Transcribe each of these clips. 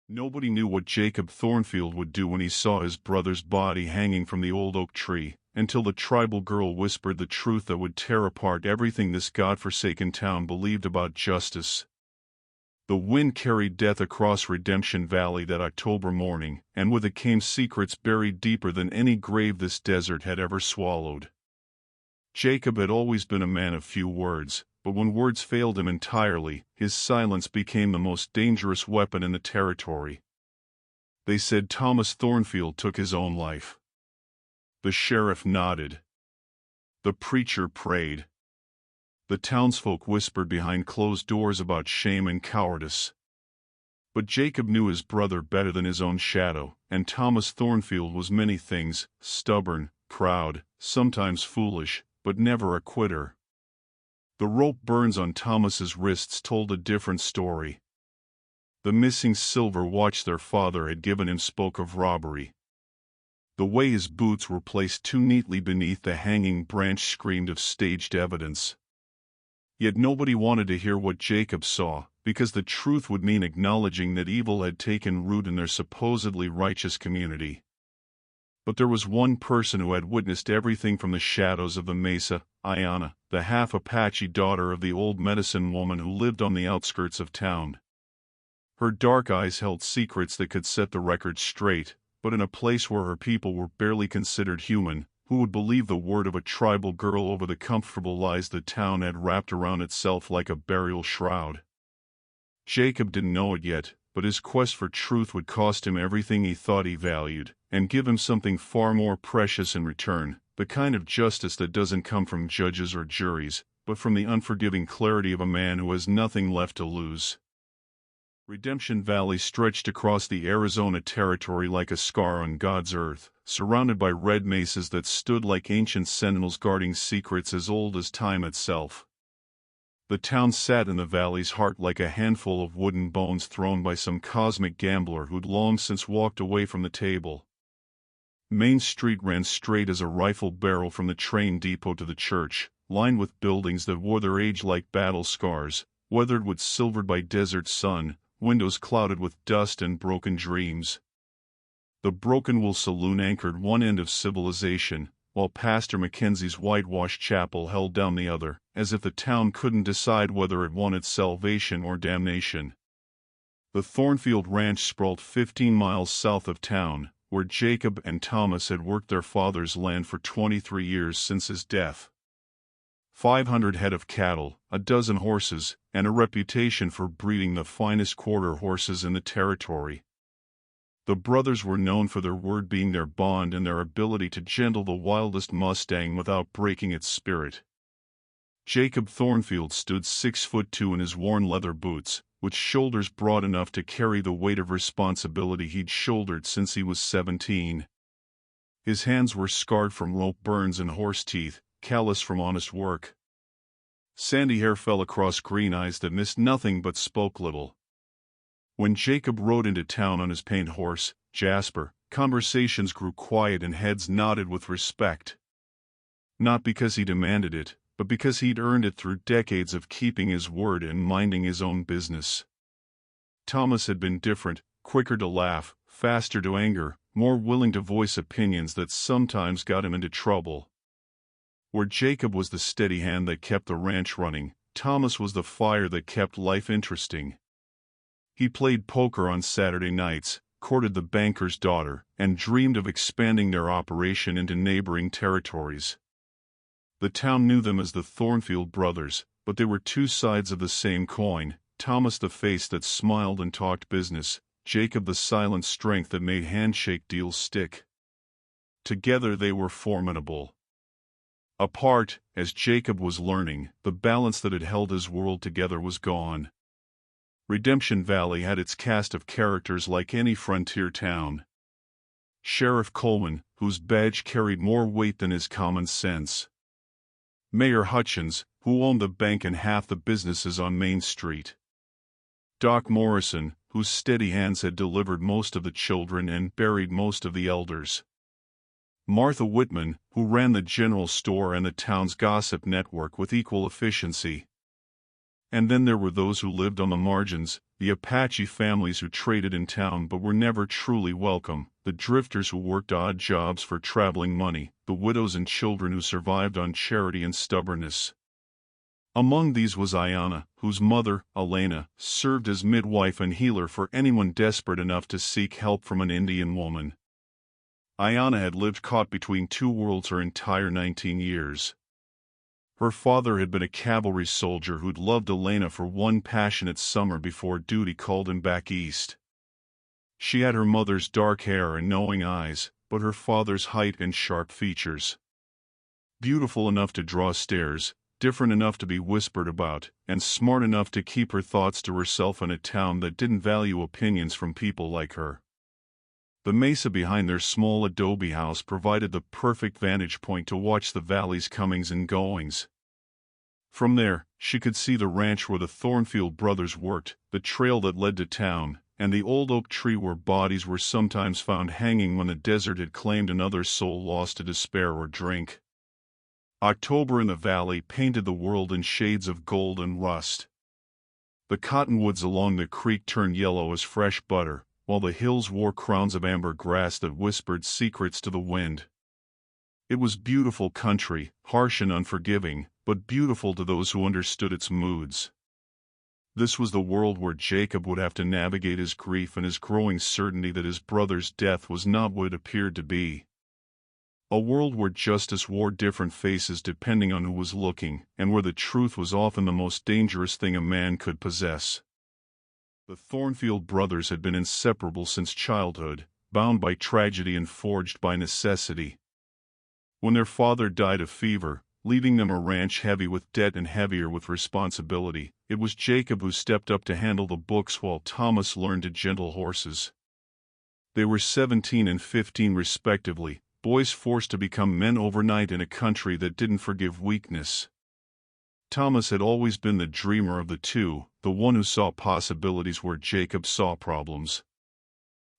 Nobody knew what Jacob Thornfield would do when he saw his brother's body hanging from the old oak tree, until the tribal girl whispered the truth that would tear apart everything this God-forsaken town believed about justice. The wind carried death across Redemption Valley that October morning, and with it came secrets buried deeper than any grave this desert had ever swallowed. Jacob had always been a man of few words, but when words failed him entirely, his silence became the most dangerous weapon in the territory. They said Thomas Thornfield took his own life. The sheriff nodded. The preacher prayed. The townsfolk whispered behind closed doors about shame and cowardice. But Jacob knew his brother better than his own shadow, and Thomas Thornfield was many things: stubborn, proud, sometimes foolish, but never a quitter. The rope burns on Thomas's wrists told a different story. The missing silver watch their father had given him spoke of robbery. The way his boots were placed too neatly beneath the hanging branch screamed of staged evidence. Yet nobody wanted to hear what Jacob saw, because the truth would mean acknowledging that evil had taken root in their supposedly righteous community. But there was one person who had witnessed everything from the shadows of the mesa: Ayanna, the half-Apache daughter of the old medicine woman who lived on the outskirts of town. Her dark eyes held secrets that could set the record straight, but in a place where her people were barely considered human, who would believe the word of a tribal girl over the comfortable lies the town had wrapped around itself like a burial shroud? Jacob didn't know it yet, but his quest for truth would cost him everything he thought he valued, and give him something far more precious in return: the kind of justice that doesn't come from judges or juries, but from the unforgiving clarity of a man who has nothing left to lose. Redemption Valley stretched across the Arizona territory like a scar on God's earth, surrounded by red mesas that stood like ancient sentinels guarding secrets as old as time itself. The town sat in the valley's heart like a handful of wooden bones thrown by some cosmic gambler who'd long since walked away from the table. Main Street ran straight as a rifle barrel from the train depot to the church, lined with buildings that wore their age like battle scars, weathered wood silvered by desert sun, windows clouded with dust and broken dreams. The Broken Wool Saloon anchored one end of civilization, while Pastor Mackenzie's whitewashed chapel held down the other, as if the town couldn't decide whether it wanted salvation or damnation. The Thornfield Ranch sprawled 15 miles south of town, where Jacob and Thomas had worked their father's land for 23 years since his death. 500 head of cattle, a dozen horses, and a reputation for breeding the finest quarter horses in the territory. The brothers were known for their word being their bond and their ability to gentle the wildest Mustang without breaking its spirit. Jacob Thornfield stood 6'2" in his worn leather boots, with shoulders broad enough to carry the weight of responsibility he'd shouldered since he was 17. His hands were scarred from rope burns and horse teeth, callous from honest work. Sandy hair fell across green eyes that missed nothing but spoke little. When Jacob rode into town on his paint horse, Jasper, conversations grew quiet and heads nodded with respect. Not because he demanded it, but because he'd earned it through decades of keeping his word and minding his own business. Thomas had been different, quicker to laugh, faster to anger, more willing to voice opinions that sometimes got him into trouble. Where Jacob was the steady hand that kept the ranch running, Thomas was the fire that kept life interesting. He played poker on Saturday nights, courted the banker's daughter, and dreamed of expanding their operation into neighboring territories. The town knew them as the Thornfield brothers, but they were two sides of the same coin: Thomas the face that smiled and talked business, Jacob the silent strength that made handshake deals stick. Together they were formidable. Apart, as Jacob was learning, the balance that had held his world together was gone. Redemption Valley had its cast of characters like any frontier town. Sheriff Coleman, whose badge carried more weight than his common sense. Mayor Hutchins, who owned the bank and half the businesses on Main Street. Doc Morrison, whose steady hands had delivered most of the children and buried most of the elders. Martha Whitman, who ran the general store and the town's gossip network with equal efficiency. And then there were those who lived on the margins, the Apache families who traded in town but were never truly welcome, the drifters who worked odd jobs for traveling money, the widows and children who survived on charity and stubbornness. Among these was Ayana, whose mother, Elena, served as midwife and healer for anyone desperate enough to seek help from an Indian woman. Ayana had lived caught between two worlds her entire 19 years. Her father had been a cavalry soldier who'd loved Elena for one passionate summer before duty called him back east. She had her mother's dark hair and knowing eyes, but her father's height and sharp features. Beautiful enough to draw stares, different enough to be whispered about, and smart enough to keep her thoughts to herself in a town that didn't value opinions from people like her. The mesa behind their small adobe house provided the perfect vantage point to watch the valley's comings and goings. From there, she could see the ranch where the Thornfield brothers worked, the trail that led to town, and the old oak tree where bodies were sometimes found hanging when the desert had claimed another soul lost to despair or drink. October in the valley painted the world in shades of gold and rust. The cottonwoods along the creek turned yellow as fresh butter, while the hills wore crowns of amber grass that whispered secrets to the wind. It was beautiful country, harsh and unforgiving, but beautiful to those who understood its moods. This was the world where Jacob would have to navigate his grief and his growing certainty that his brother's death was not what it appeared to be. A world where justice wore different faces depending on who was looking, and where the truth was often the most dangerous thing a man could possess. The Thornfield brothers had been inseparable since childhood, bound by tragedy and forged by necessity. When their father died of fever, leaving them a ranch heavy with debt and heavier with responsibility, it was Jacob who stepped up to handle the books while Thomas learned to gentle horses. They were 17 and 15 respectively, boys forced to become men overnight in a country that didn't forgive weakness. Thomas had always been the dreamer of the two, the one who saw possibilities where Jacob saw problems.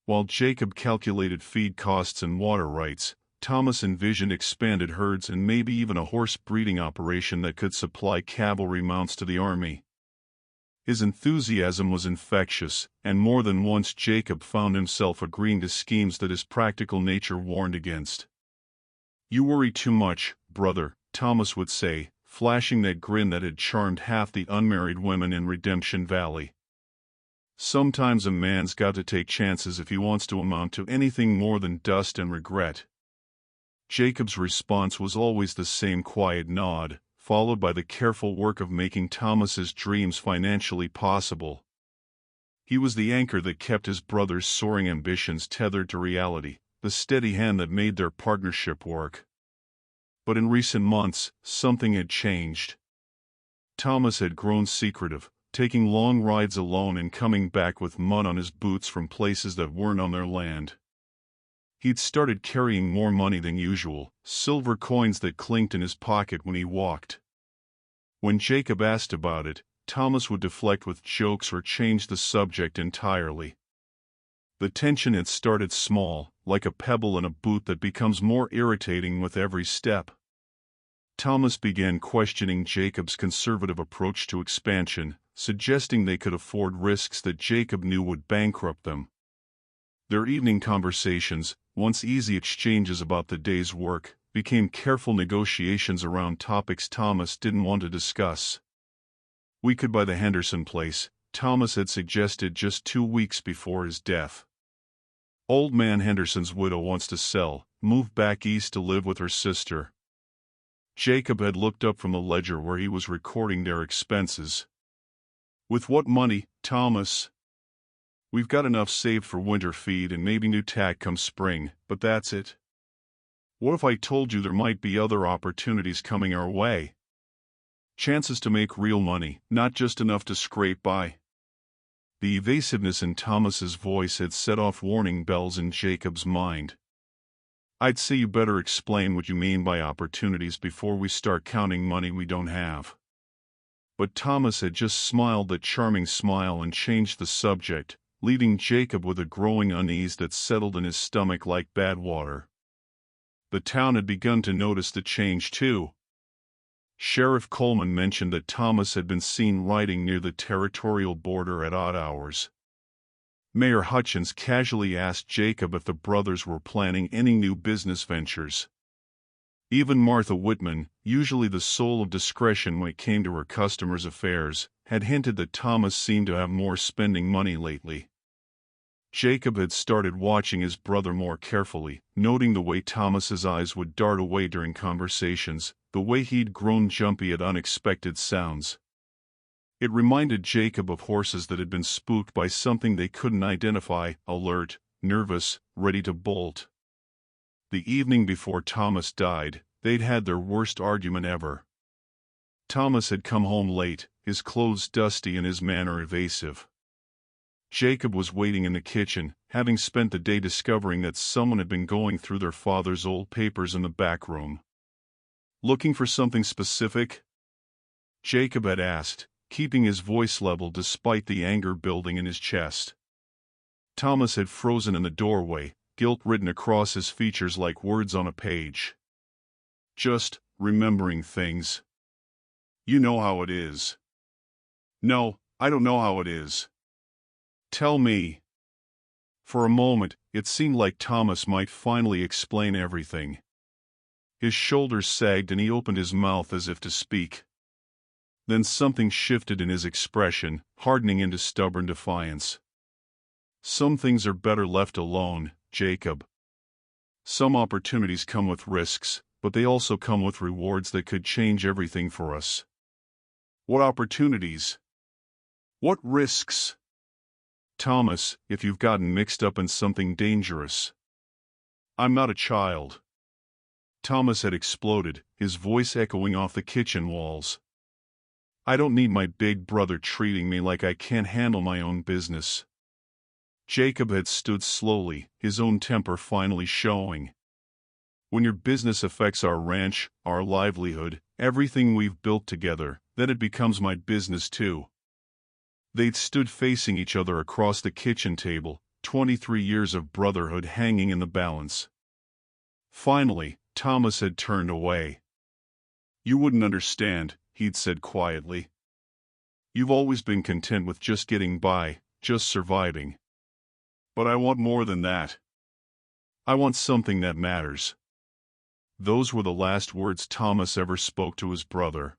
While Jacob calculated feed costs and water rights, Thomas envisioned expanded herds and maybe even a horse breeding operation that could supply cavalry mounts to the army. His enthusiasm was infectious, and more than once Jacob found himself agreeing to schemes that his practical nature warned against. "You worry too much, brother," Thomas would say, flashing that grin that had charmed half the unmarried women in Redemption Valley. "Sometimes a man's got to take chances if he wants to amount to anything more than dust and regret." Jacob's response was always the same quiet nod, followed by the careful work of making Thomas's dreams financially possible. He was the anchor that kept his brother's soaring ambitions tethered to reality, the steady hand that made their partnership work. But in recent months, something had changed. Thomas had grown secretive, taking long rides alone and coming back with mud on his boots from places that weren't on their land. He'd started carrying more money than usual, silver coins that clinked in his pocket when he walked. When Jacob asked about it, Thomas would deflect with jokes or change the subject entirely. The tension had started small, like a pebble in a boot that becomes more irritating with every step. Thomas began questioning Jacob's conservative approach to expansion, suggesting they could afford risks that Jacob knew would bankrupt them. Their evening conversations, once easy exchanges about the day's work, became careful negotiations around topics Thomas didn't want to discuss. "We could buy the Henderson place," Thomas had suggested just 2 weeks before his death. "Old man Henderson's widow wants to sell, move back east to live with her sister." Jacob had looked up from the ledger where he was recording their expenses. "With what money, Thomas?" "We've got enough saved for winter feed and maybe new tack come spring, but that's it." "What if I told you there might be other opportunities coming our way? Chances to make real money, not just enough to scrape by." The evasiveness in Thomas's voice had set off warning bells in Jacob's mind. "I'd say you better explain what you mean by opportunities before we start counting money we don't have." But Thomas had just smiled that charming smile and changed the subject, leaving Jacob with a growing unease that settled in his stomach like bad water. The town had begun to notice the change too. Sheriff Coleman mentioned that Thomas had been seen riding near the territorial border at odd hours. Mayor Hutchins casually asked Jacob if the brothers were planning any new business ventures. Even Martha Whitman, usually the soul of discretion when it came to her customers' affairs, had hinted that Thomas seemed to have more spending money lately. Jacob had started watching his brother more carefully, noting the way Thomas's eyes would dart away during conversations, the way he'd grown jumpy at unexpected sounds. It reminded Jacob of horses that had been spooked by something they couldn't identify, alert, nervous, ready to bolt. The evening before Thomas died, they'd had their worst argument ever. Thomas had come home late, his clothes dusty and his manner evasive. Jacob was waiting in the kitchen, having spent the day discovering that someone had been going through their father's old papers in the back room. "Looking for something specific?" Jacob had asked, keeping his voice level despite the anger building in his chest. Thomas had frozen in the doorway, guilt written across his features like words on a page. "Just remembering things. You know how it is." "No, I don't know how it is." "Tell me." For a moment, it seemed like Thomas might finally explain everything. His shoulders sagged and he opened his mouth as if to speak. Then something shifted in his expression, hardening into stubborn defiance. "Some things are better left alone, Jacob. Some opportunities come with risks, but they also come with rewards that could change everything for us." "What opportunities? What risks?" "Thomas, if you've gotten mixed up in something dangerous." "I'm not a child." Thomas had exploded, his voice echoing off the kitchen walls. "I don't need my big brother treating me like I can't handle my own business." Jacob had stood slowly, his own temper finally showing. "When your business affects our ranch, our livelihood, everything we've built together, then it becomes my business too." They'd stood facing each other across the kitchen table, 23 years of brotherhood hanging in the balance. Finally, Thomas had turned away. "You wouldn't understand," he'd said quietly. "You've always been content with just getting by, just surviving. But I want more than that. I want something that matters." Those were the last words Thomas ever spoke to his brother.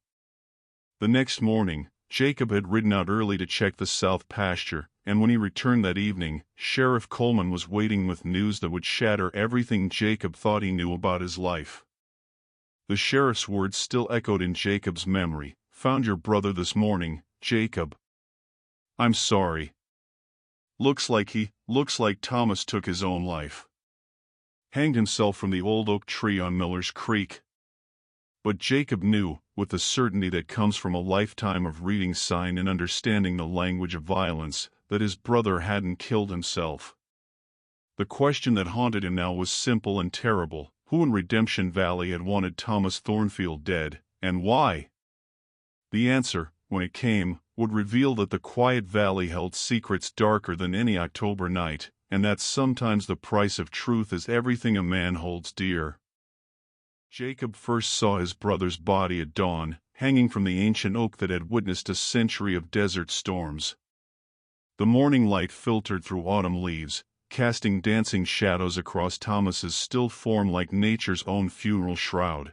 The next morning, Jacob had ridden out early to check the south pasture, and when he returned that evening, Sheriff Coleman was waiting with news that would shatter everything Jacob thought he knew about his life. The sheriff's words still echoed in Jacob's memory. "Found your brother this morning, Jacob. I'm sorry. Looks like Thomas took his own life. Hanged himself from the old oak tree on Miller's Creek." But Jacob knew, with the certainty that comes from a lifetime of reading sign and understanding the language of violence, that his brother hadn't killed himself. The question that haunted him now was simple and terrible: who in Redemption Valley had wanted Thomas Thornfield dead, and why? The answer, when it came, would reveal that the quiet valley held secrets darker than any October night, and that sometimes the price of truth is everything a man holds dear. Jacob first saw his brother's body at dawn, hanging from the ancient oak that had witnessed a century of desert storms. The morning light filtered through autumn leaves, casting dancing shadows across Thomas's still form like nature's own funeral shroud.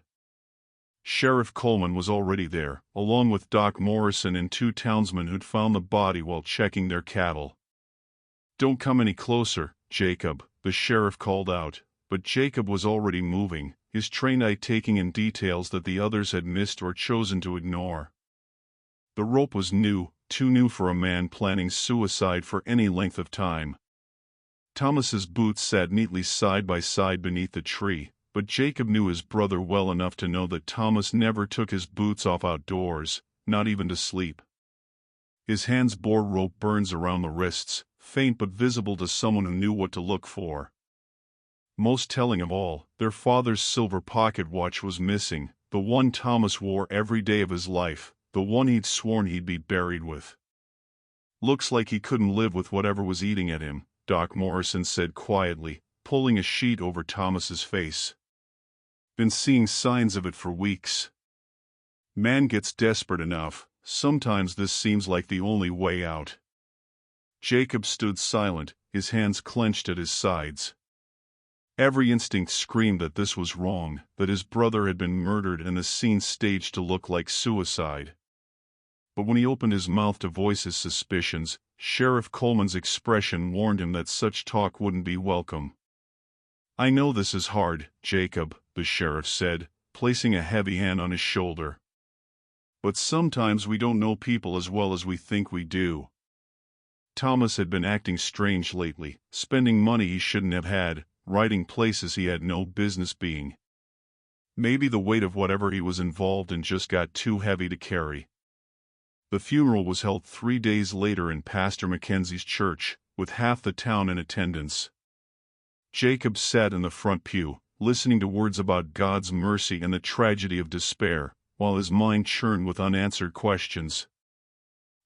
Sheriff Coleman was already there, along with Doc Morrison and 2 townsmen who'd found the body while checking their cattle. "Don't come any closer, Jacob," the sheriff called out, but Jacob was already moving, his trained eye taking in details that the others had missed or chosen to ignore. The rope was new, too new for a man planning suicide for any length of time. Thomas's boots sat neatly side by side beneath the tree, but Jacob knew his brother well enough to know that Thomas never took his boots off outdoors, not even to sleep. His hands bore rope burns around the wrists, faint but visible to someone who knew what to look for. Most telling of all, their father's silver pocket watch was missing, the one Thomas wore every day of his life, the one he'd sworn he'd be buried with. "Looks like he couldn't live with whatever was eating at him," Doc Morrison said quietly, pulling a sheet over Thomas's face. "Been seeing signs of it for weeks." Man gets desperate enough, sometimes this seems like the only way out. Jacob stood silent, his hands clenched at his sides. Every instinct screamed that this was wrong, that his brother had been murdered and the scene staged to look like suicide. But when he opened his mouth to voice his suspicions, Sheriff Coleman's expression warned him that such talk wouldn't be welcome. "I know this is hard, Jacob," the sheriff said, placing a heavy hand on his shoulder. "But sometimes we don't know people as well as we think we do." Thomas had been acting strange lately, spending money he shouldn't have had, writing places he had no business being. Maybe the weight of whatever he was involved in just got too heavy to carry. The funeral was held 3 days later in Pastor Mackenzie's church, with half the town in attendance. Jacob sat in the front pew, listening to words about God's mercy and the tragedy of despair, while his mind churned with unanswered questions.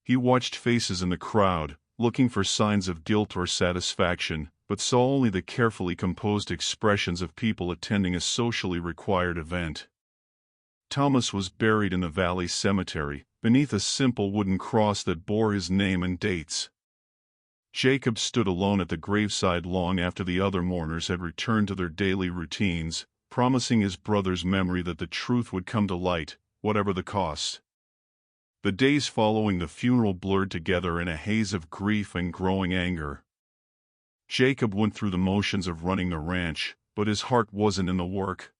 He watched faces in the crowd, looking for signs of guilt or satisfaction, but saw only the carefully composed expressions of people attending a socially required event. Thomas was buried in the valley cemetery, beneath a simple wooden cross that bore his name and dates. Jacob stood alone at the graveside long after the other mourners had returned to their daily routines, promising his brother's memory that the truth would come to light, whatever the cost. The days following the funeral blurred together in a haze of grief and growing anger. Jacob went through the motions of running the ranch, but his heart wasn't in the work.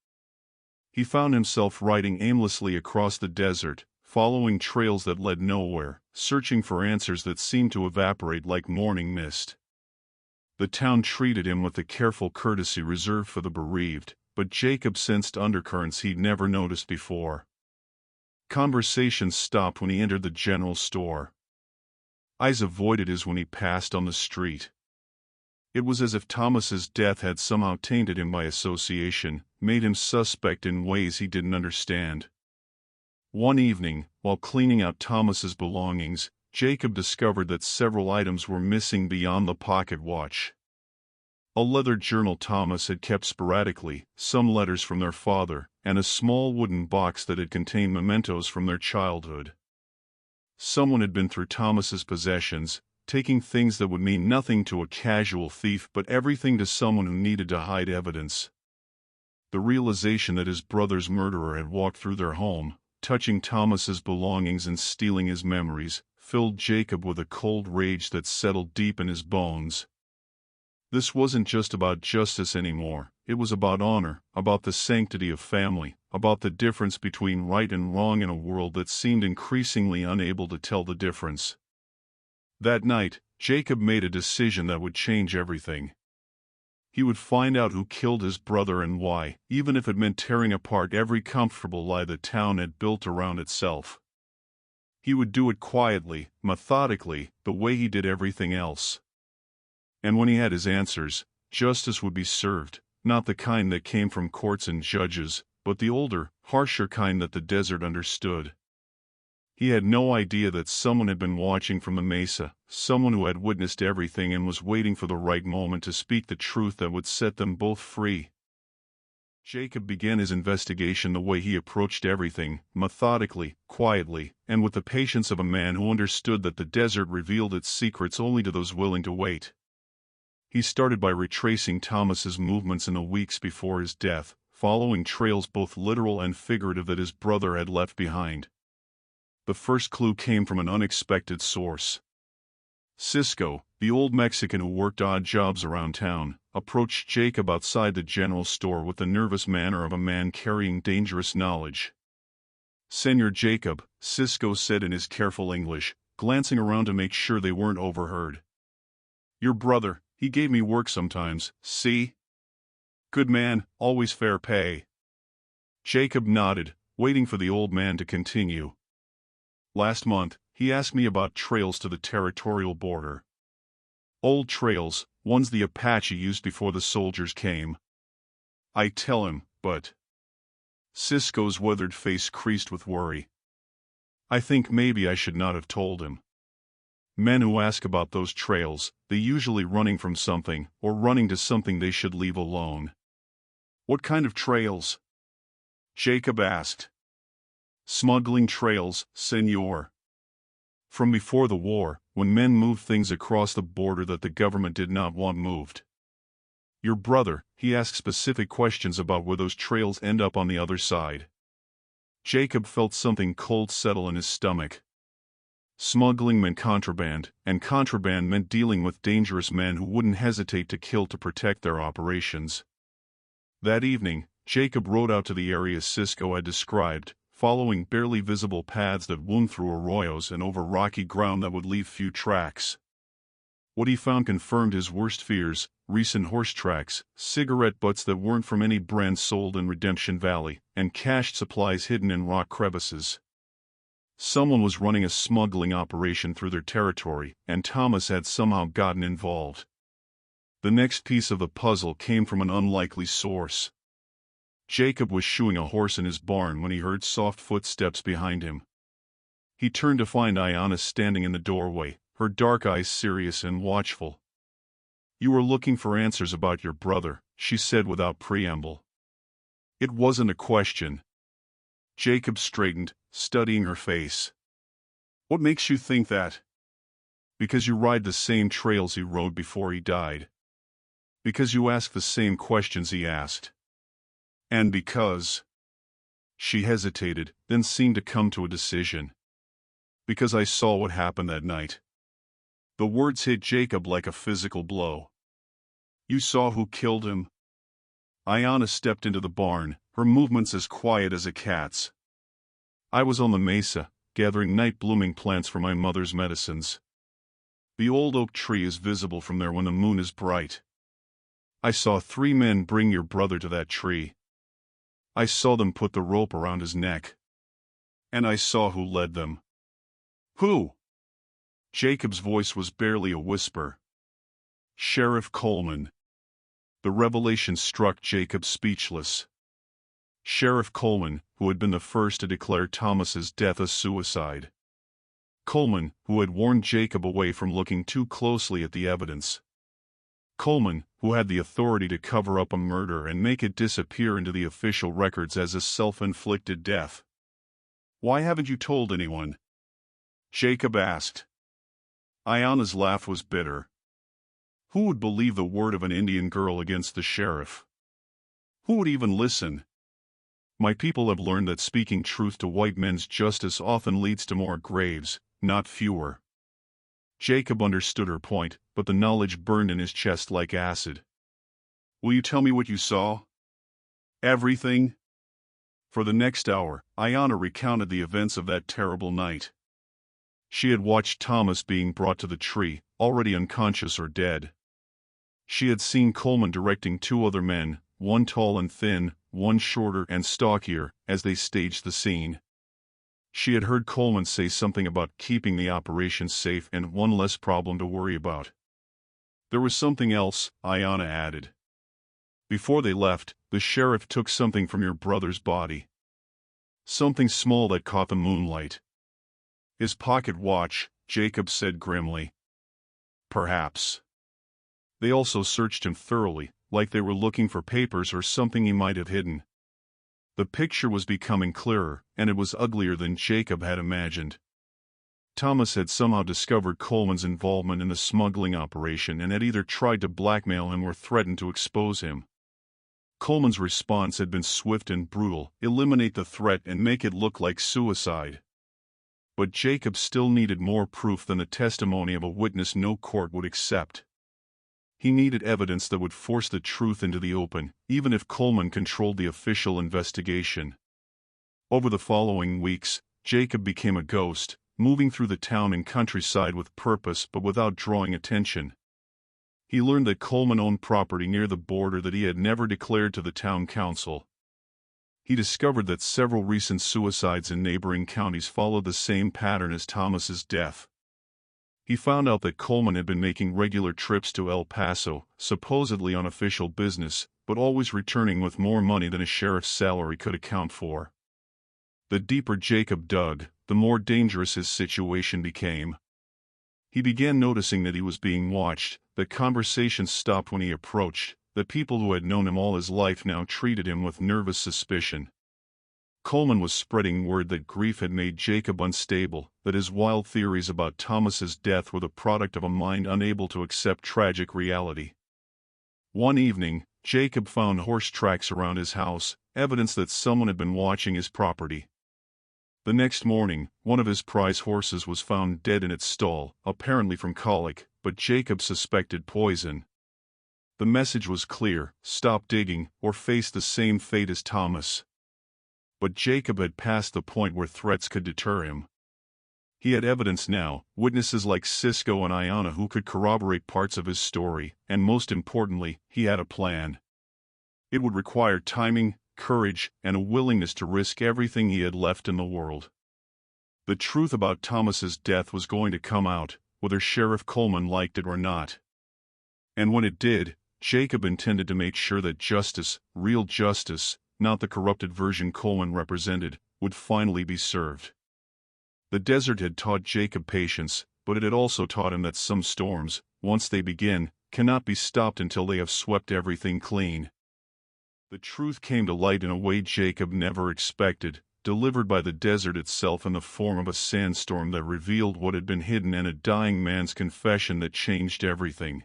He found himself riding aimlessly across the desert, following trails that led nowhere, searching for answers that seemed to evaporate like morning mist. The town treated him with the careful courtesy reserved for the bereaved, but Jacob sensed undercurrents he'd never noticed before. Conversations stopped when he entered the general store. Eyes avoided his when he passed on the street. It was as if Thomas's death had somehow tainted him by association, made him suspect in ways he didn't understand. One evening, while cleaning out Thomas's belongings, Jacob discovered that several items were missing beyond the pocket watch. A leather journal Thomas had kept sporadically, some letters from their father, and a small wooden box that had contained mementos from their childhood. Someone had been through Thomas's possessions, taking things that would mean nothing to a casual thief but everything to someone who needed to hide evidence. The realization that his brother's murderer had walked through their home, touching Thomas's belongings and stealing his memories, filled Jacob with a cold rage that settled deep in his bones. This wasn't just about justice anymore, it was about honor, about the sanctity of family, about the difference between right and wrong in a world that seemed increasingly unable to tell the difference. That night, Jacob made a decision that would change everything. He would find out who killed his brother and why, even if it meant tearing apart every comfortable lie the town had built around itself. He would do it quietly, methodically, the way he did everything else. And when he had his answers, justice would be served, not the kind that came from courts and judges, but the older, harsher kind that the desert understood. He had no idea that someone had been watching from the mesa, someone who had witnessed everything and was waiting for the right moment to speak the truth that would set them both free. Jacob began his investigation the way he approached everything, methodically, quietly, and with the patience of a man who understood that the desert revealed its secrets only to those willing to wait. He started by retracing Thomas's movements in the weeks before his death, following trails both literal and figurative that his brother had left behind. The first clue came from an unexpected source. Cisco, the old Mexican who worked odd jobs around town, approached Jacob outside the general store with the nervous manner of a man carrying dangerous knowledge. "Senor Jacob," Cisco said in his careful English, glancing around to make sure they weren't overheard. "Your brother, he gave me work sometimes, see? Good man, always fair pay." Jacob nodded, waiting for the old man to continue. "Last month, he asked me about trails to the territorial border. Old trails, ones the Apache used before the soldiers came. I tell him, but..." Cisco's weathered face creased with worry. "I think maybe I should not have told him. Men who ask about those trails, they usually running from something, or running to something they should leave alone." "What kind of trails?" Jacob asked. Smuggling trails, senor. From before the war, when men moved things across the border that the government did not want moved. Your brother, he asked specific questions about where those trails end up on the other side. Jacob felt something cold settle in his stomach. Smuggling meant contraband, and contraband meant dealing with dangerous men who wouldn't hesitate to kill to protect their operations. That evening, Jacob rode out to the area Cisco had described, following barely visible paths that wound through arroyos and over rocky ground that would leave few tracks. What he found confirmed his worst fears: recent horse tracks, cigarette butts that weren't from any brand sold in Redemption Valley, and cached supplies hidden in rock crevices. Someone was running a smuggling operation through their territory, and Thomas had somehow gotten involved. The next piece of the puzzle came from an unlikely source. Jacob was shoeing a horse in his barn when he heard soft footsteps behind him. He turned to find Ayanna standing in the doorway, her dark eyes serious and watchful. "You were looking for answers about your brother," she said without preamble. It wasn't a question. Jacob straightened, studying her face. "What makes you think that?" "Because you ride the same trails he rode before he died. Because you ask the same questions he asked. And because—" She hesitated, then seemed to come to a decision. "Because I saw what happened that night." The words hit Jacob like a physical blow. "You saw who killed him?" Ayanna stepped into the barn, her movements as quiet as a cat's. "I was on the mesa, gathering night-blooming plants for my mother's medicines. The old oak tree is visible from there when the moon is bright. I saw 3 men bring your brother to that tree. I saw them put the rope around his neck. And I saw who led them." "Who?" Jacob's voice was barely a whisper. "Sheriff Coleman." The revelation struck Jacob speechless. Sheriff Coleman, who had been the first to declare Thomas's death a suicide. Coleman, who had warned Jacob away from looking too closely at the evidence. Coleman, who had the authority to cover up a murder and make it disappear into the official records as a self-inflicted death. "Why haven't you told anyone?" Jacob asked. Ayanna's laugh was bitter. "Who would believe the word of an Indian girl against the sheriff? Who would even listen? My people have learned that speaking truth to white men's justice often leads to more graves, not fewer." Jacob understood her point, but the knowledge burned in his chest like acid. "Will you tell me what you saw?" "Everything." For the next hour, Ayanna recounted the events of that terrible night. She had watched Thomas being brought to the tree, already unconscious or dead. She had seen Coleman directing 2 other men, one tall and thin, one shorter and stockier, as they staged the scene. She had heard Coleman say something about keeping the operation safe and one less problem to worry about. There was something else, Ayanna added. "Before they left, the sheriff took something from your brother's body. Something small that caught the moonlight." "His pocket watch," Jacob said grimly. "Perhaps." They also searched him thoroughly, like they were looking for papers or something he might have hidden. The picture was becoming clearer, and it was uglier than Jacob had imagined. Thomas had somehow discovered Coleman's involvement in the smuggling operation and had either tried to blackmail him or threatened to expose him. Coleman's response had been swift and brutal: eliminate the threat and make it look like suicide. But Jacob still needed more proof than the testimony of a witness no court would accept. He needed evidence that would force the truth into the open, even if Coleman controlled the official investigation. Over the following weeks, Jacob became a ghost, moving through the town and countryside with purpose but without drawing attention. He learned that Coleman owned property near the border that he had never declared to the town council. He discovered that several recent suicides in neighboring counties followed the same pattern as Thomas's death. He found out that Coleman had been making regular trips to El Paso, supposedly on official business, but always returning with more money than a sheriff's salary could account for. The deeper Jacob dug, the more dangerous his situation became. He began noticing that he was being watched, that conversations stopped when he approached, that people who had known him all his life now treated him with nervous suspicion. Coleman was spreading word that grief had made Jacob unstable, that his wild theories about Thomas's death were the product of a mind unable to accept tragic reality. One evening, Jacob found horse tracks around his house, evidence that someone had been watching his property. The next morning, one of his prize horses was found dead in its stall, apparently from colic, but Jacob suspected poison. The message was clear: stop digging, or face the same fate as Thomas. But Jacob had passed the point where threats could deter him. He had evidence now, witnesses like Cisco and Iona who could corroborate parts of his story, and most importantly, he had a plan. It would require timing, courage, and a willingness to risk everything he had left in the world. The truth about Thomas's death was going to come out, whether Sheriff Coleman liked it or not. And when it did, Jacob intended to make sure that justice, real justice, not the corrupted version Coleman represented, would finally be served. The desert had taught Jacob patience, but it had also taught him that some storms, once they begin, cannot be stopped until they have swept everything clean. The truth came to light in a way Jacob never expected, delivered by the desert itself in the form of a sandstorm that revealed what had been hidden and a dying man's confession that changed everything.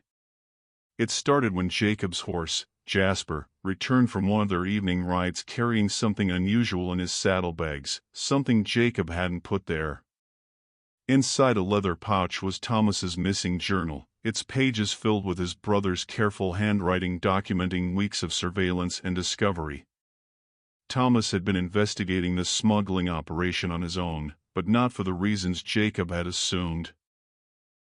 It started when Jacob's horse, Jasper, returned from one of their evening rides carrying something unusual in his saddlebags, something Jacob hadn't put there. Inside a leather pouch was Thomas's missing journal, its pages filled with his brother's careful handwriting documenting weeks of surveillance and discovery. Thomas had been investigating the smuggling operation on his own, but not for the reasons Jacob had assumed.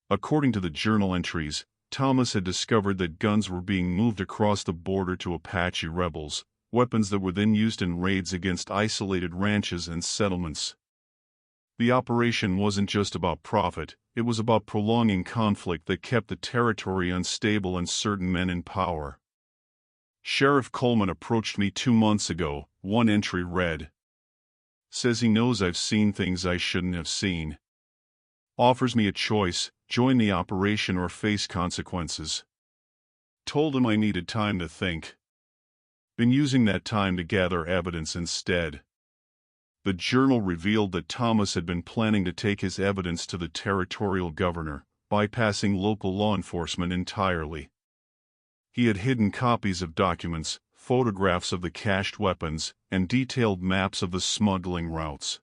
According to the journal entries, Thomas had discovered that guns were being moved across the border to Apache rebels, weapons that were then used in raids against isolated ranches and settlements. The operation wasn't just about profit, it was about prolonging conflict that kept the territory unstable and certain men in power. Sheriff Coleman approached me 2 months ago, one entry read. Says he knows I've seen things I shouldn't have seen. Offers me a choice, join the operation or face consequences. Told him I needed time to think. Been using that time to gather evidence instead. The journal revealed that Thomas had been planning to take his evidence to the territorial governor, bypassing local law enforcement entirely. He had hidden copies of documents, photographs of the cached weapons, and detailed maps of the smuggling routes.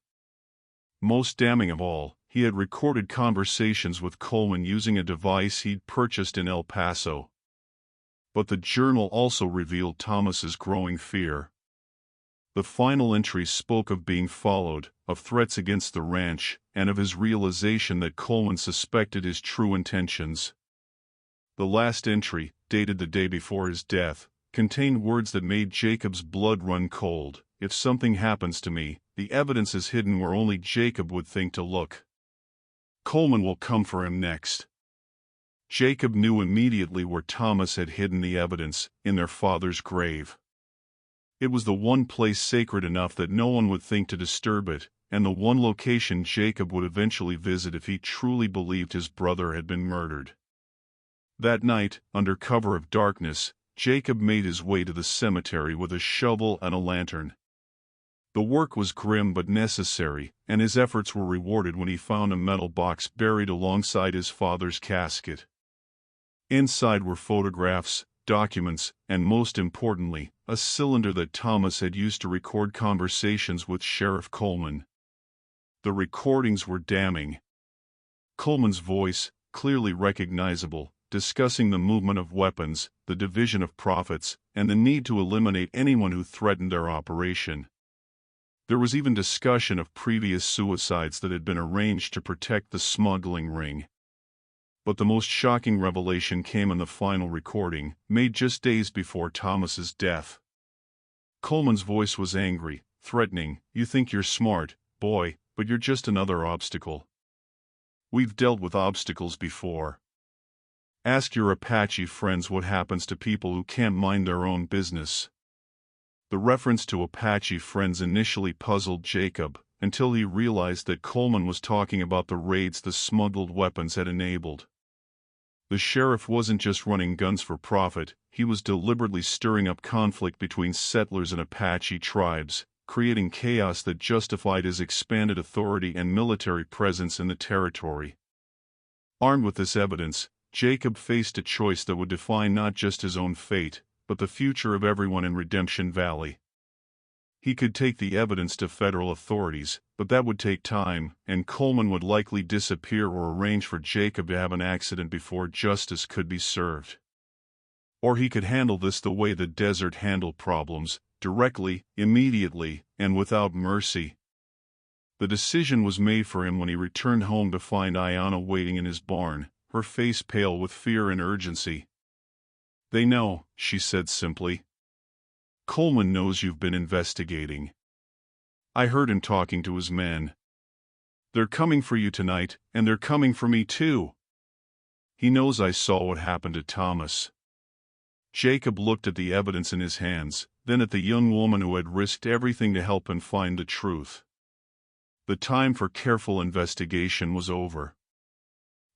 Most damning of all, he had recorded conversations with Coleman using a device he'd purchased in El Paso. But the journal also revealed Thomas's growing fear. The final entry spoke of being followed, of threats against the ranch, and of his realization that Coleman suspected his true intentions. The last entry, dated the day before his death, contained words that made Jacob's blood run cold. If something happens to me, the evidence is hidden where only Jacob would think to look. Coleman will come for him next. Jacob knew immediately where Thomas had hidden the evidence, in their father's grave. It was the one place sacred enough that no one would think to disturb it, and the one location Jacob would eventually visit if he truly believed his brother had been murdered. That night, under cover of darkness, Jacob made his way to the cemetery with a shovel and a lantern. The work was grim but necessary, and his efforts were rewarded when he found a metal box buried alongside his father's casket. Inside were photographs, documents, and most importantly, a cylinder that Thomas had used to record conversations with Sheriff Coleman. The recordings were damning. Coleman's voice, clearly recognizable, discussing the movement of weapons, the division of profits, and the need to eliminate anyone who threatened their operation. There was even discussion of previous suicides that had been arranged to protect the smuggling ring. But the most shocking revelation came in the final recording, made just days before Thomas's death. Coleman's voice was angry, threatening. You think you're smart, boy, but you're just another obstacle. We've dealt with obstacles before. Ask your Apache friends what happens to people who can't mind their own business. The reference to Apache friends initially puzzled Jacob, until he realized that Coleman was talking about the raids the smuggled weapons had enabled. The sheriff wasn't just running guns for profit, he was deliberately stirring up conflict between settlers and Apache tribes, creating chaos that justified his expanded authority and military presence in the territory. Armed with this evidence, Jacob faced a choice that would define not just his own fate, but the future of everyone in Redemption Valley. He could take the evidence to federal authorities, but that would take time, and Coleman would likely disappear or arrange for Jacob to have an accident before justice could be served. Or he could handle this the way the desert handled problems, directly, immediately, and without mercy. The decision was made for him when he returned home to find Ayanna waiting in his barn, her face pale with fear and urgency. "They know," she said simply. "Coleman knows you've been investigating. I heard him talking to his men. They're coming for you tonight, and they're coming for me too. He knows I saw what happened to Thomas." Jacob looked at the evidence in his hands, then at the young woman who had risked everything to help him find the truth. The time for careful investigation was over.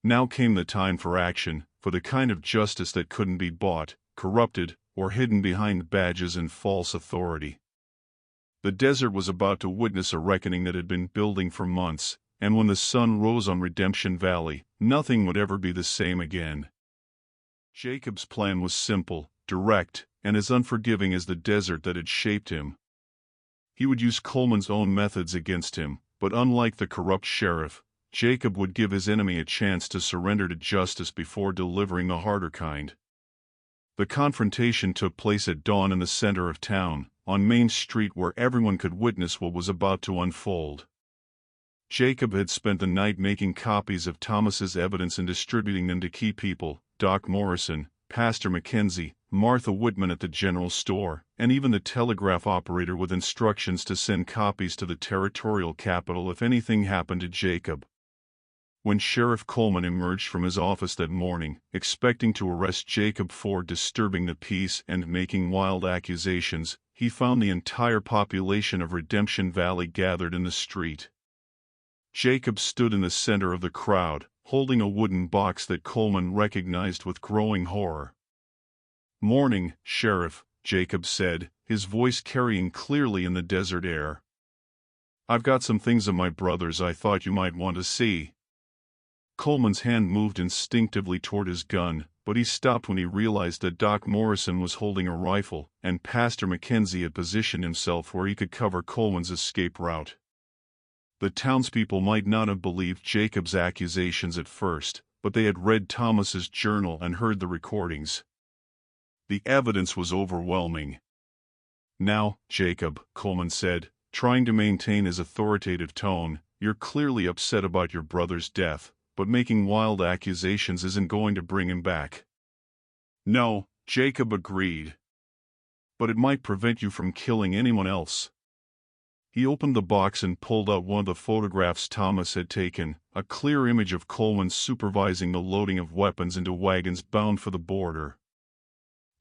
Now came the time for action, for the kind of justice that couldn't be bought, corrupted, or hidden behind badges and false authority. The desert was about to witness a reckoning that had been building for months, and when the sun rose on Redemption Valley, nothing would ever be the same again. Jacob's plan was simple, direct, and as unforgiving as the desert that had shaped him. He would use Coleman's own methods against him, but unlike the corrupt sheriff, Jacob would give his enemy a chance to surrender to justice before delivering the harder kind. The confrontation took place at dawn in the center of town, on Main Street where everyone could witness what was about to unfold. Jacob had spent the night making copies of Thomas's evidence and distributing them to key people: Doc Morrison, Pastor Mackenzie, Martha Whitman at the general store, and even the telegraph operator with instructions to send copies to the territorial capital if anything happened to Jacob. When Sheriff Coleman emerged from his office that morning, expecting to arrest Jacob for disturbing the peace and making wild accusations, he found the entire population of Redemption Valley gathered in the street. Jacob stood in the center of the crowd, holding a wooden box that Coleman recognized with growing horror. "Morning, Sheriff," Jacob said, his voice carrying clearly in the desert air. "I've got some things of my brother's I thought you might want to see." Coleman's hand moved instinctively toward his gun, but he stopped when he realized that Doc Morrison was holding a rifle, and Pastor Mackenzie had positioned himself where he could cover Coleman's escape route. The townspeople might not have believed Jacob's accusations at first, but they had read Thomas's journal and heard the recordings. The evidence was overwhelming. "Now, Jacob," Coleman said, trying to maintain his authoritative tone, "you're clearly upset about your brother's death, but making wild accusations isn't going to bring him back." "No," Jacob agreed. "But it might prevent you from killing anyone else." He opened the box and pulled out one of the photographs Thomas had taken, a clear image of Coleman supervising the loading of weapons into wagons bound for the border.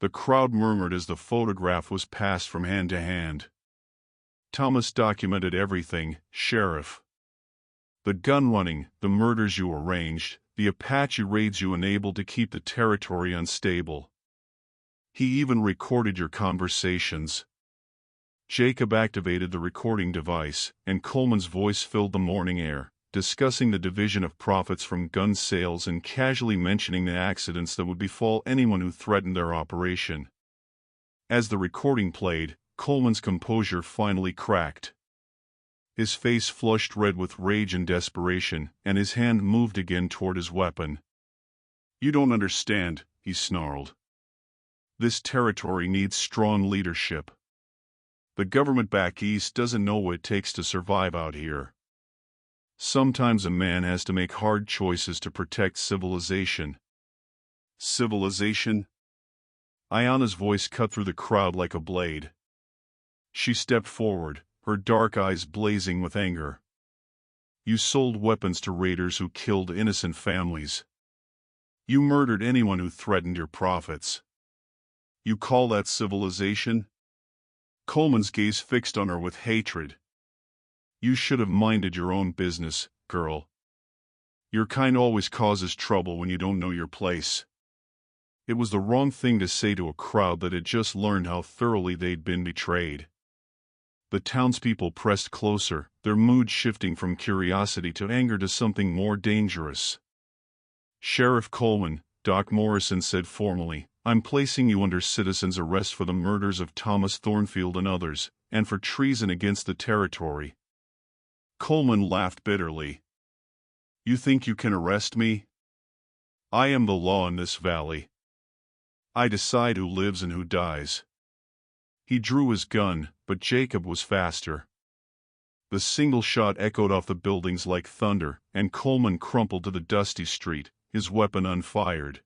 The crowd murmured as the photograph was passed from hand to hand. "Thomas documented everything, Sheriff. The gun running, the murders you arranged, the Apache raids you enabled to keep the territory unstable. He even recorded your conversations." Jacob activated the recording device, and Coleman's voice filled the morning air, discussing the division of profits from gun sales and casually mentioning the accidents that would befall anyone who threatened their operation. As the recording played, Coleman's composure finally cracked. His face flushed red with rage and desperation, and his hand moved again toward his weapon. "You don't understand," he snarled. "This territory needs strong leadership. The government back east doesn't know what it takes to survive out here. Sometimes a man has to make hard choices to protect civilization." "Civilization?" Ayanna's voice cut through the crowd like a blade. She stepped forward, her dark eyes blazing with anger. "You sold weapons to raiders who killed innocent families. You murdered anyone who threatened your profits. You call that civilization?" Coleman's gaze fixed on her with hatred. "You should have minded your own business, girl. Your kind always causes trouble when you don't know your place." It was the wrong thing to say to a crowd that had just learned how thoroughly they'd been betrayed. The townspeople pressed closer, their mood shifting from curiosity to anger to something more dangerous. "Sheriff Coleman," Doc Morrison said formally, "I'm placing you under citizen's arrest for the murders of Thomas Thornfield and others, and for treason against the territory." Coleman laughed bitterly. "You think you can arrest me? I am the law in this valley. I decide who lives and who dies." He drew his gun, but Jacob was faster. The single shot echoed off the buildings like thunder, and Coleman crumpled to the dusty street, his weapon unfired.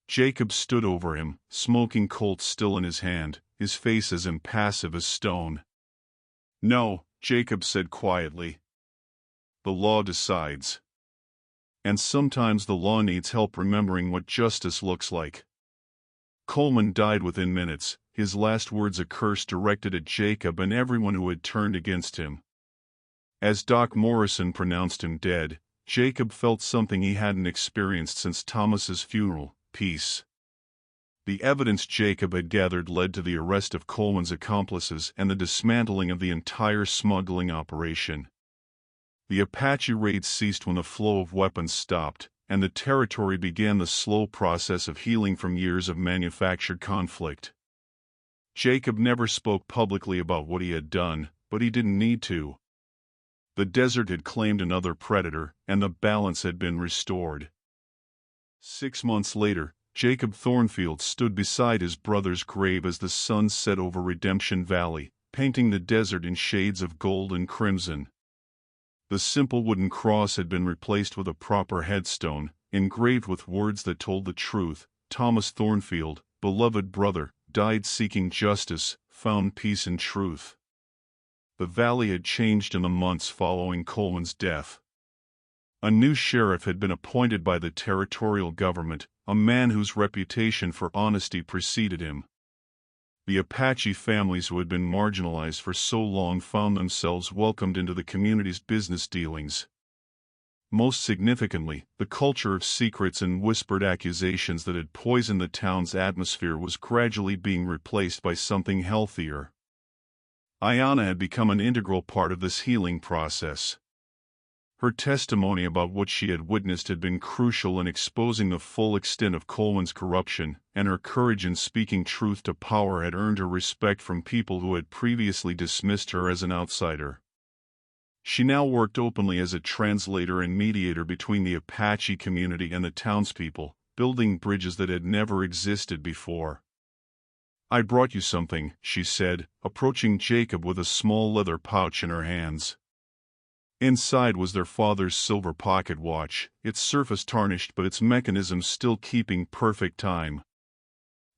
Jacob stood over him, smoking Colt still in his hand, his face as impassive as stone. "No," Jacob said quietly. "The law decides. And sometimes the law needs help remembering what justice looks like." Coleman died within minutes, his last words a curse directed at Jacob and everyone who had turned against him. As Doc Morrison pronounced him dead, Jacob felt something he hadn't experienced since Thomas's funeral: peace. The evidence Jacob had gathered led to the arrest of Coleman's accomplices and the dismantling of the entire smuggling operation. The Apache raids ceased when the flow of weapons stopped, and the territory began the slow process of healing from years of manufactured conflict. Jacob never spoke publicly about what he had done, but he didn't need to. The desert had claimed another predator, and the balance had been restored. 6 months later, Jacob Thornfield stood beside his brother's grave as the sun set over Redemption Valley, painting the desert in shades of gold and crimson. The simple wooden cross had been replaced with a proper headstone, engraved with words that told the truth: "Thomas Thornfield, beloved brother, died seeking justice, found peace and truth." The valley had changed in the months following Coleman's death. A new sheriff had been appointed by the territorial government, a man whose reputation for honesty preceded him. The Apache families who had been marginalized for so long found themselves welcomed into the community's business dealings. Most significantly, the culture of secrets and whispered accusations that had poisoned the town's atmosphere was gradually being replaced by something healthier. Ayanna had become an integral part of this healing process. Her testimony about what she had witnessed had been crucial in exposing the full extent of Coleman's corruption, and her courage in speaking truth to power had earned her respect from people who had previously dismissed her as an outsider. She now worked openly as a translator and mediator between the Apache community and the townspeople, building bridges that had never existed before. "I brought you something," she said, approaching Jacob with a small leather pouch in her hands. Inside was their father's silver pocket watch, its surface tarnished but its mechanism still keeping perfect time.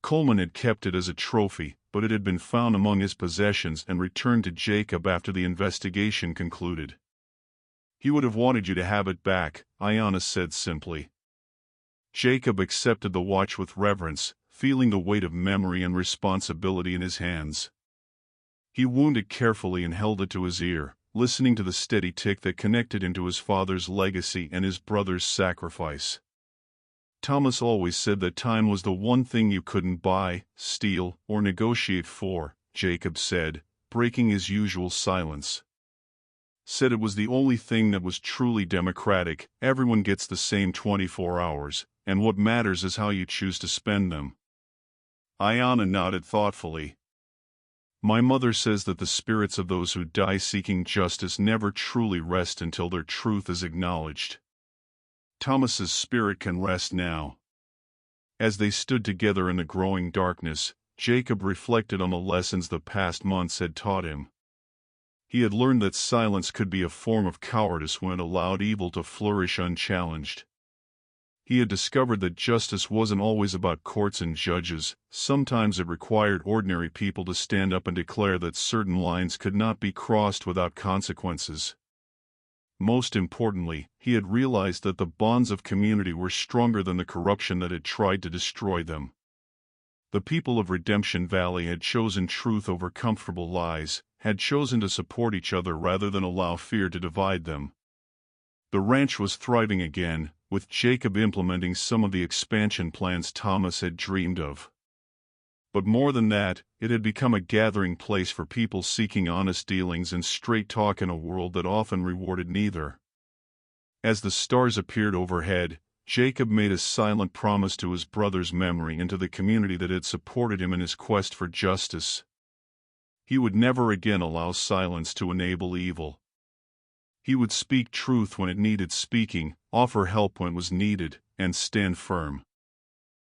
Coleman had kept it as a trophy, but it had been found among his possessions and returned to Jacob after the investigation concluded. "He would have wanted you to have it back," Ayanna said simply. Jacob accepted the watch with reverence, feeling the weight of memory and responsibility in his hands. He wound it carefully and held it to his ear, listening to the steady tick that connected him to his father's legacy and his brother's sacrifice. "Thomas always said that time was the one thing you couldn't buy, steal, or negotiate for," Jacob said, breaking his usual silence. "Said it was the only thing that was truly democratic. Everyone gets the same 24 hours, and what matters is how you choose to spend them." Ayanna nodded thoughtfully. "My mother says that the spirits of those who die seeking justice never truly rest until their truth is acknowledged. Thomas's spirit can rest now." As they stood together in the growing darkness, Jacob reflected on the lessons the past months had taught him. He had learned that silence could be a form of cowardice when it allowed evil to flourish unchallenged. He had discovered that justice wasn't always about courts and judges. Sometimes it required ordinary people to stand up and declare that certain lines could not be crossed without consequences. Most importantly, he had realized that the bonds of community were stronger than the corruption that had tried to destroy them. The people of Redemption Valley had chosen truth over comfortable lies, had chosen to support each other rather than allow fear to divide them. The ranch was thriving again, with Jacob implementing some of the expansion plans Thomas had dreamed of. But more than that, it had become a gathering place for people seeking honest dealings and straight talk in a world that often rewarded neither. As the stars appeared overhead, Jacob made a silent promise to his brother's memory and to the community that had supported him in his quest for justice. He would never again allow silence to enable evil. He would speak truth when it needed speaking, offer help when it was needed, and stand firm.